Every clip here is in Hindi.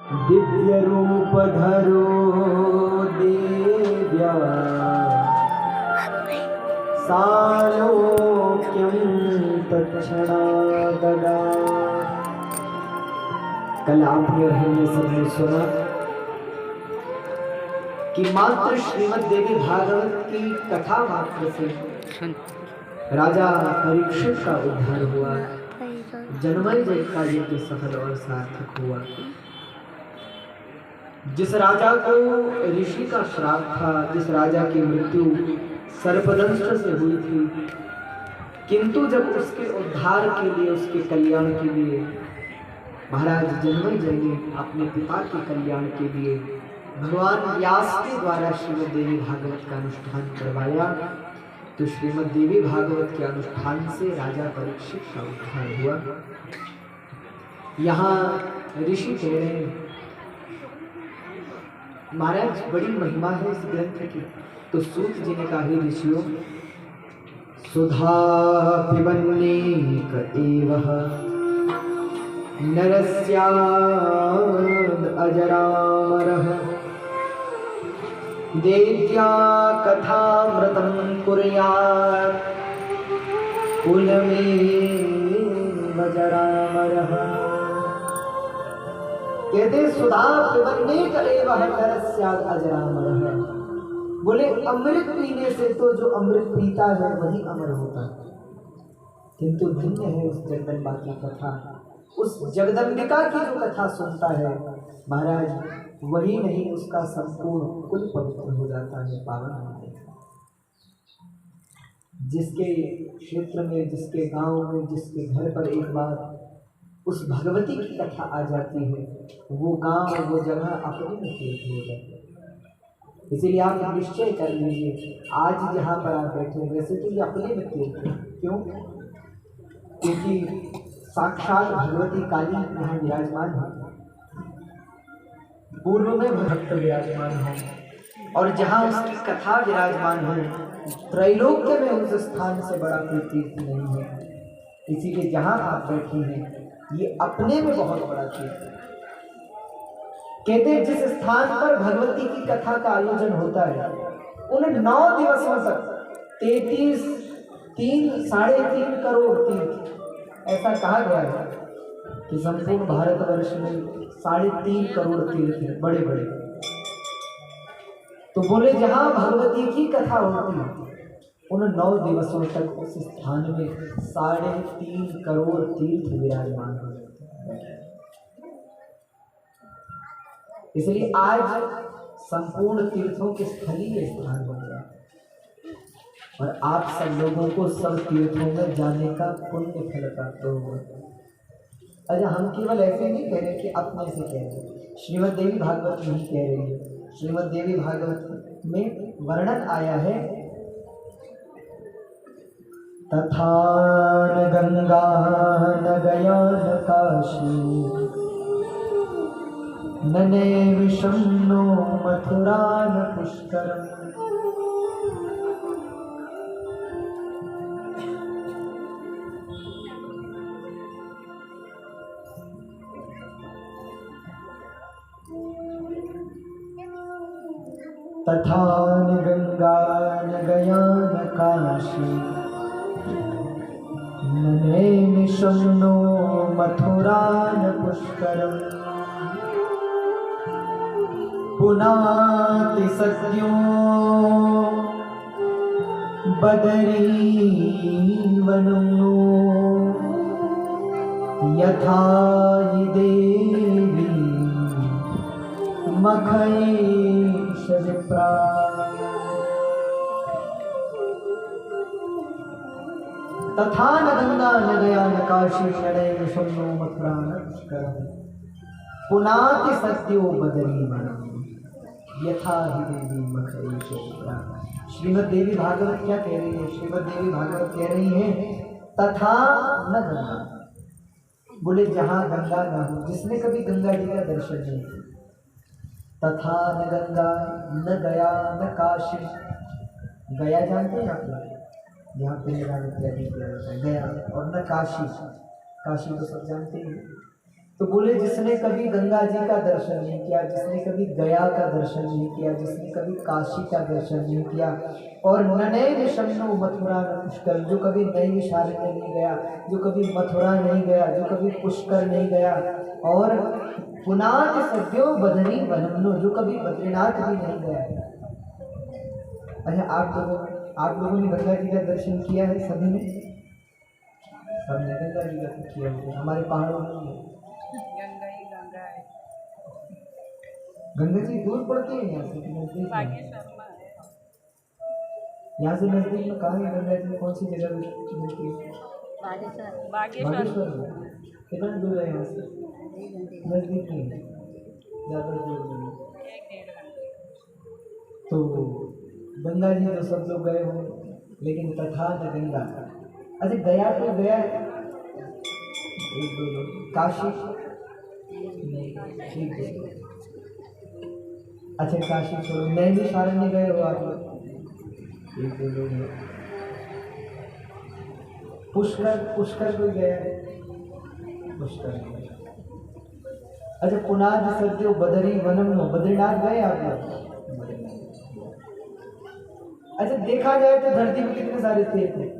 दिव्य रूप धरो देव्या सालोक्यं तत्क्षणागदा। कल आपने और हमने सबने सुना कि मात्र श्रीमद् देवी भागवत की कथा मात्र से राजा परीक्षित का उद्धार हुआ, जन्मय का यज्ञ सफल और सार्थक हुआ। जिस राजा को ऋषि का श्राप था, जिस राजा की मृत्यु सर्पदंश से हुई थी, किंतु जब उसके उद्धार के लिए, उसके कल्याण के लिए महाराज जन्मय ने अपने पिता के कल्याण के लिए भगवान व्यास के द्वारा श्रीमद् देवी भागवत का अनुष्ठान करवाया, तो श्रीमद् देवी भागवत के अनुष्ठान से राजा परीक्षित का उद्धार हुआ। यहाँ ऋषि कह रहे हैं महाराज बड़ी महिमा है इस ग्रंथ की। तो सूत जी ने कहा, हे ऋषियों, सुधा पिबन्नेक एवः नरस्याद् अजरामरः देव्या कथामृतं कुर्यात् कुलमेव जरामरः। कहते सुधा पिबन्नेक एवः नरस्याद् अजरामरः। बोले अमृत पीने से तो जो अमृत पीता है वही अमर होता है, किंतु भिन्न है उस जगदम्बा की कथा। उस जगदम्बिका की जो कथा सुनता है महाराज, वही नहीं उसका संपूर्ण कुल पवित्र हो जाता है, पावन हो जाता है। जिसके क्षेत्र में, जिसके गांव में, जिसके घर पर एक बार उस भगवती की कथा आ जाती है, वो गांव, वो जगह अपने में तीर्थ हो जाती है। इसीलिए आप निश्चय कर लीजिए, आज जहाँ पर आप बैठे, वैसे तो ये अपने में तीर्थ है। क्यों? क्योंकि साक्षात भगवती काली यहाँ विराजमान है, पूर्व में भक्त विराजमान है, और जहाँ उसकी कथा विराजमान है, त्रैलोक्य में उस स्थान से बड़ा कोई तीर्थ नहीं है। इसीलिए जहाँ आप बैठे हैं ये अपने में बहुत बड़ा तीर्थ है। कहते हैं जिस स्थान पर भगवती की कथा का आयोजन होता है, उन 9 दिवसों तक 3.5 करोड़ तीर्थ, ऐसा कहा गया है कि संपूर्ण भारतवर्ष में 3.5 करोड़ तीर्थ हैं, बड़े बड़े। तो बोले जहां भगवती की कथा होती है, उन 9 दिवसों तक उस स्थान में 3.5 करोड़ तीर्थ विराजमान हो जाते हैं। इसलिए आज संपूर्ण तीर्थों के स्थल ही स्थान बन गया, और आप सब लोगों को सब तीर्थों में जाने का पुण्य फल प्राप्त होगा। अच्छा, हम केवल ऐसे नहीं कह रहे कि अपने से कह रहे, श्रीमद् देवी भागवत नहीं कह रही है। श्रीमद् देवी भागवत में वर्णन आया है, तथा न गंगा न गया न काशी न नैमिषं नो मथुरा न पुष्करम्। तथा न गंगा न गया न काशी न नैमिषं नो मथुरा न पुष्करम्। पुनाति सद्यो बदरी वनो यथा हि देवी मखैष विप्रा। तथा न गंगा न गया न काशी न नैमिषं नो मथुरा न पुष्करम्। पुनाति सद्यो बदरी वनो यथा हि देवी मखैष विप्रा। श्रीमद् देवी भागवत क्या कह रही है? श्रीमद् देवी भागवत कह रही है तथा न गंगा। बोले जहाँ गंगा न हो, जिसने कभी गंगा जी का दर्शन नहीं किया। तथा न गंगा न गया न काशी। गया जानते हैं आप लोग, जहाँ पिंडदान इत्यादि किया जाता है, गया। और न काशी, काशी तो सब जानते हैं। तो बोले जिसने कभी गंगा जी का दर्शन नहीं किया, जिसने कभी गया का दर्शन नहीं किया, जिसने कभी काशी का दर्शन नहीं किया, और ननैन शन्नो मथुरा न पुष्कर, जो कभी नैमिषारण्य नहीं गया, जो कभी मथुरा नहीं गया, जो कभी पुष्कर नहीं गया, और पुनात सद्यो बदरी वनमनो, जो कभी बद्रीनाथ भी नहीं गया। अच्छा, आप लोगों ने गंगा जी का दर्शन किया है? सभी ने? सबने गंगा जी का किया हुआ। हमारे पहाड़ों में गंगा जी दूर पड़ती है यहाँ से, नजदीक में? यहाँ से नजदीक में कहाँ है गंगा जी? कौन सी जगह मिलती है? बागेश्वर में। कितना दूर है यहाँ से? नजदीक नहीं, ज़्यादा दूर नहीं। तो गंगा जी तो सब लोग गए हों, लेकिन तथा न गंगा। अच्छा, गया तो गया है एक दो लोग, काशी नहीं, ठीक है। अच्छा, काशी छोड़ो, नैमिषारण्य गए हो आप लोग? एक दो लोग हैं। पुष्कर कोई गया है? पुष्कर। अच्छा, पुनाद सद्यो बदरी वनम, बद्रीनाथ गए आप लोग? अच्छा, देखा जाए तो धरती में कितने सारे तीर्थ हैं।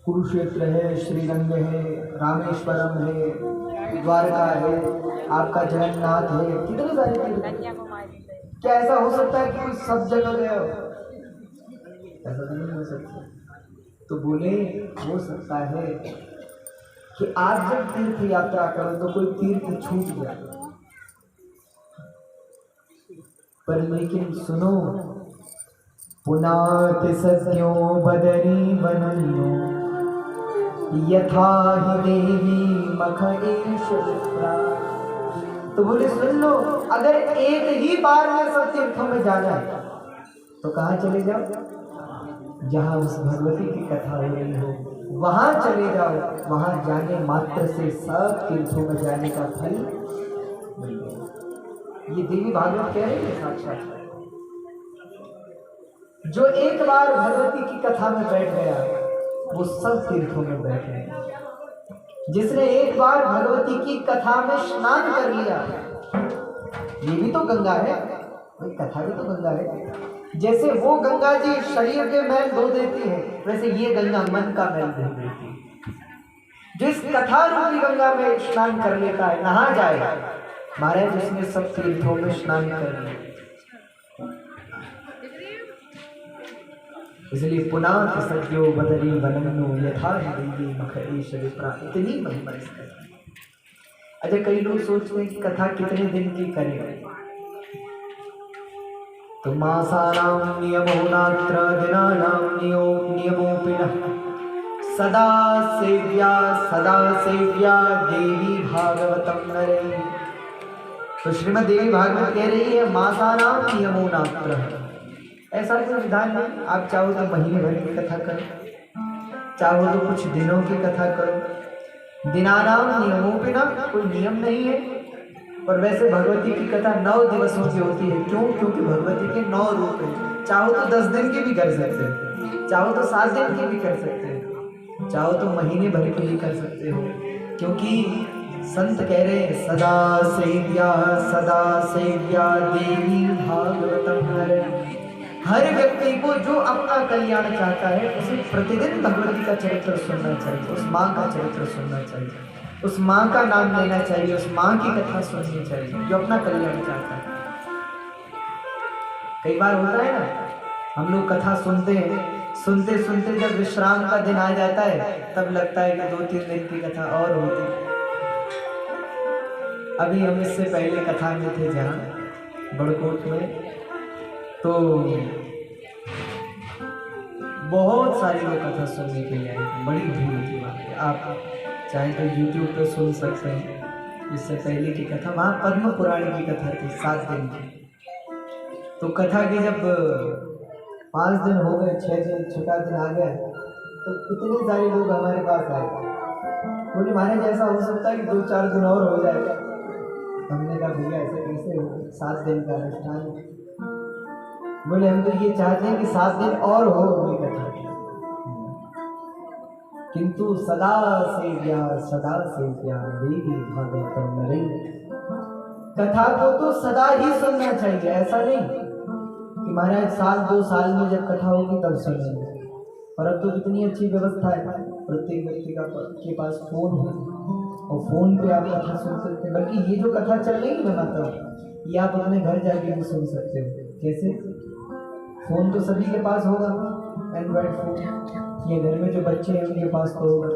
कुरुक्षेत्र है, श्रीरंग है, रामेश्वरम है, द्वारका है, आपका जगन्नाथ है, कितने सारे तीर्थ। क्या ऐसा हो सकता है कि कोई सब जगह गया हो? ऐसा तो नहीं हो सकता। तो बोले हो सकता है कि आज जब तीर्थ यात्रा करो तो कोई तीर्थ छूट जाए, पर लेकिन सुनो, पुनात सद्यो बदरी वनन्यो यथा ही देवी मख एष विप्रा। तो बोले सुन लो, अगर एक ही बार में सब तीर्थों में जाना है तो कहाँ चले जाओ? जहाँ उस भगवती की कथा हो रही हो वहाँ चले जाओ। वहाँ जाने मात्र से सब तीर्थों में जाने का फल मिल गया। ये देवी भागवत कह रही है साक्षात। जो एक बार भगवती की कथा में बैठ गया वो सब तीर्थों में बैठ गया। जिसने एक बार भगवती की कथा में स्नान कर लिया, ये भी तो गंगा है, वही कथा भी तो गंगा है। जैसे वो गंगा जी शरीर के मैल धो देती है, वैसे ये गंगा मन का मैल धो देती है। जिस कथा रूपी गंगा में स्नान कर लेता है, नहा जाए, महाराज उसने सब तीर्थों में स्नान कर लिया। इसलिए पुनात सद्यो बदरी वनन्यो यथा ही देवी मख एष विप्रा, इतनी महिमा इसका। अच्छा, कई लोग सोचते हैं कि कथा कितने दिन की करें, तो मासानां नियमो नात्र दिनानां नियमोऽपिनः सदा सेव्या देवी भागवतम नरैः। तो श्रीमद् देवी भागवत कह रही है मासानां नियमो नात्र, ऐसा कोई विधान नहीं। आप चाहो तो महीने भर की कथा करो, चाहो तो कुछ दिनों की कथा करो। दिनानाम नियमोपिना, कोई नियम नहीं है। और वैसे भगवती की कथा 9 दिवसों की होती है। क्यों? क्योंकि भगवती के 9 रूप हैं। चाहो तो 10 दिन की भी कर सकते हो, चाहो तो 7 दिन की भी कर सकते हो, चाहो तो महीने भर की भी कर सकते हो। क्योंकि संत कह रहे हैं सदा सेव्या देवी भागवतम नरैः। हर व्यक्ति को जो अपना कल्याण चाहता है उसे प्रतिदिन भगवती का चरित्र सुनना चाहिए, उस माँ का चरित्र सुनना चाहिए, उस माँ का नाम लेना चाहिए, उस माँ की कथा सुननी चाहिए जो अपना कल्याण चाहता है। कई बार होता है ना, हम लोग कथा सुनते हैं, सुनते सुनते जब विश्राम का दिन आ जाता है तब लगता है कि 2-3 दिन की कथा और होती। अभी हम इससे पहले कथा में थे जहाँ बड़कोट में, तो बहुत सारे लोग कथा सुनने के लिए आए थे, बड़ी भीड़ थी वहाँ पे। आप चाहे तो YouTube पे सुन सकते हैं। इससे पहले की कथा वहाँ पद्म पुराण की कथा थी 7 दिन की। तो कथा के जब 5 दिन हो गए, 6 दिन, 6वां दिन आ गया, तो इतने सारे लोग हमारे पास आए, बोले महाराज ऐसा हो सकता है कि 2-4 दिन और हो जाएगा। हमने कहा भैया ऐसे कैसे हो, 7 दिन का अनुष्ठान। बोले हम तो ये चाहते हैं कि 7 दिन और हो अपनी कथा। किंतु सदा सेव्या देवी भागवतम नरे। कथा को तो सदा ही सुनना चाहिए, ऐसा नहीं कि महाराज साल 2 साल में जब कथा होगी तब सुनेंगे। और अब तो कितनी अच्छी व्यवस्था है, प्रत्येक व्यक्ति के पास फोन है और फोन पे आप कथा सुन सकते हैं। बल्कि ये जो कथा चल रही है माता, ये आप अपने घर जाके भी सुन सकते हो। कैसे? फोन तो सभी के पास होगा, एंड्रॉइड फोन, ये घर में जो बच्चे हैं उनके पास तो होगा।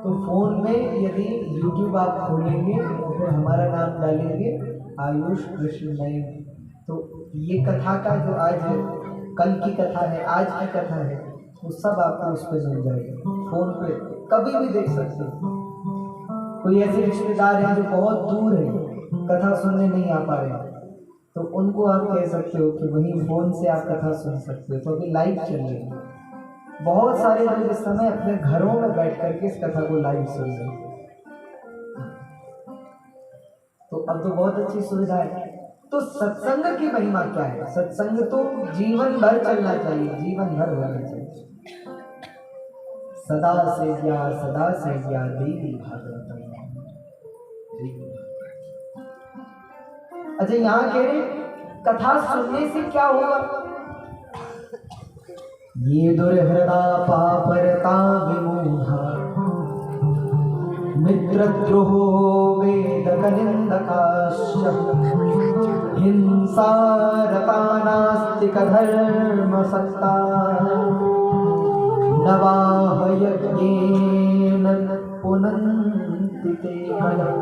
तो फोन में यदि यूट्यूब आप खोलेंगे तो फिर हमारा नाम डालेंगे आयुष कृष्ण नयन, तो ये कथा का जो आज कल की कथा है, आज की कथा है, वो सब आपको उस पर मिल जाएगा। फोन पे कभी भी देख सकते हो। कोई ऐसे रिश्तेदार हैं जो बहुत दूर है, कथा सुनने नहीं आ पा रहे, तो उनको आप कह सकते हो कि वही फोन से आप कथा सुन सकते हो। तो अभी लाइव चल रही है, बहुत सारे लोग इस समय अपने घरों में बैठ करके इस कथा को लाइव सुन रहे हैं। तो अब तो बहुत अच्छी सुविधा है। तो सत्संग की महिमा क्या है? सत्संग तो जीवन भर चलना चाहिए, जीवन भर होना चाहिए। सदा सेव्या देवी भागवतम। अच्छा, यहाँ कह रहे कथा सुनने से क्या होगा? ये दुर्हृदा पापरता विमूढ़ा मित्रद्रोहो वेदकनिन्दकाश्च हिंसा रता नास्तिक धर्मसक्ता नवाह यज्ञेन पुनन्ति ते फलम्।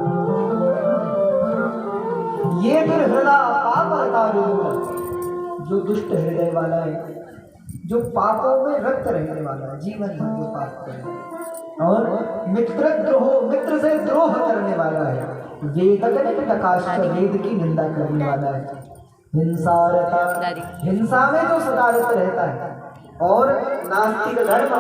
ये दुर्हृदा पापरता विमूढ़ा, जो दुष्ट हृदय वाला है, जो पापों में रक्त रहने वाला है, जीवन भर जो पाप करे, और मित्रद्रोह, मित्र से द्रोह करने वाला है, वेदकनिन्दकाश्च, वेद की निंदा करने वाला है, हिंसारता, हिंसा में जो सदा रत रहता है, और नास्तिक धर्म